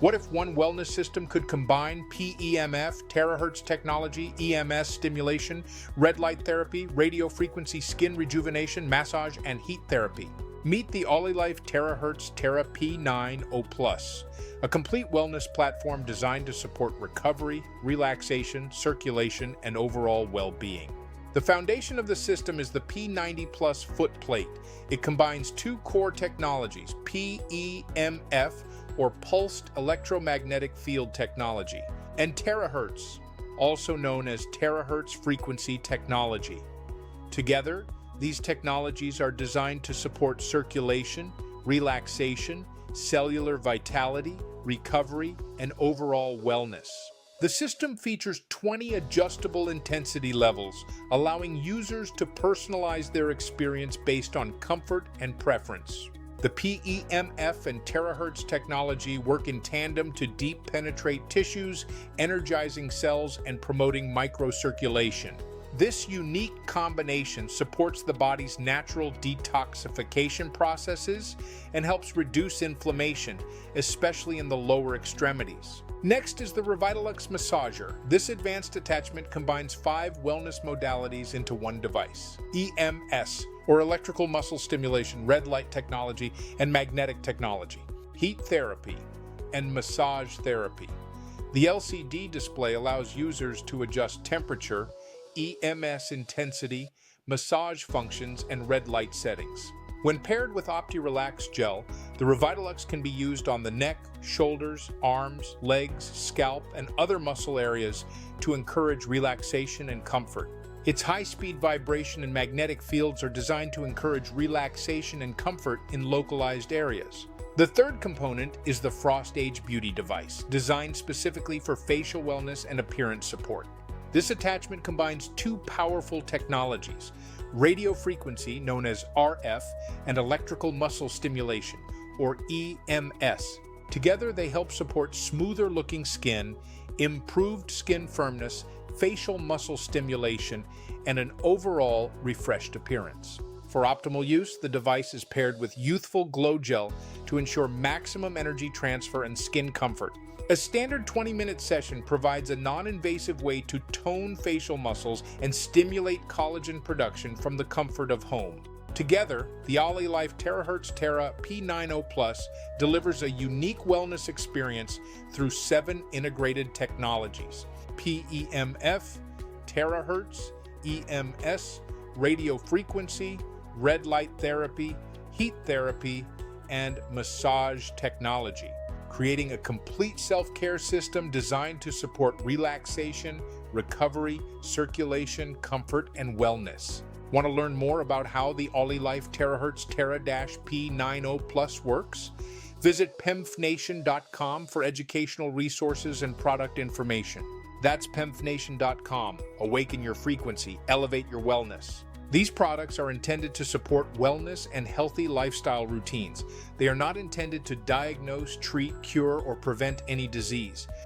What if one wellness system could combine PEMF, terahertz technology, EMS stimulation, red light therapy, radio frequency skin rejuvenation, massage, and heat therapy? Meet the OlyLife THz Tera-P90, a complete wellness platform designed to support recovery, relaxation, circulation, and overall well-being. The foundation of the system is the P90 Plus foot plate. It combines two core technologies, PEMF, or pulsed electromagnetic field technology, and terahertz, also known as terahertz frequency technology. Together, these technologies are designed to support circulation, relaxation, cellular vitality, recovery, and overall wellness. The system features 20 adjustable intensity levels, allowing users to personalize their experience based on comfort and preference. The PEMF and terahertz technology work in tandem to deep penetrate tissues, energizing cells, and promoting microcirculation. This unique combination supports the body's natural detoxification processes and helps reduce inflammation, especially in the lower extremities. Next is the Revitalux Massager. This advanced attachment combines 5 wellness modalities into one device: EMS, or electrical muscle stimulation, red light technology, and magnetic technology, heat therapy, and massage therapy. The LCD display allows users to adjust temperature, EMS intensity, massage functions, and red light settings. When paired with OptiRelax Gel, the Revitalux can be used on the neck, shoulders, arms, legs, scalp, and other muscle areas to encourage relaxation and comfort. Its high-speed vibration and magnetic fields are designed to encourage relaxation and comfort in localized areas. The third component is the Frost Age Beauty device, designed specifically for facial wellness and appearance support. This attachment combines two powerful technologies: radio frequency, known as RF, and electrical muscle stimulation, or EMS. Together, they help support smoother-looking skin, improved skin firmness, facial muscle stimulation, and an overall refreshed appearance. For optimal use, the device is paired with youthful glow gel to ensure maximum energy transfer and skin comfort. A standard 20-minute session provides a non-invasive way to tone facial muscles and stimulate collagen production from the comfort of home. Together, the OlyLife THz Tera-P90 delivers a unique wellness experience through 7 integrated technologies: PEMF, terahertz, EMS, radio frequency, red light therapy, heat therapy, and massage technology, creating a complete self-care system designed to support relaxation, recovery, circulation, comfort, and wellness. Want to learn more about how the OlyLife THz Tera-P90 works? Visit PEMFNation.com for educational resources and product information. That's PEMFNation.com. Awaken your frequency, elevate your wellness. These products are intended to support wellness and healthy lifestyle routines. They are not intended to diagnose, treat, cure, or prevent any disease.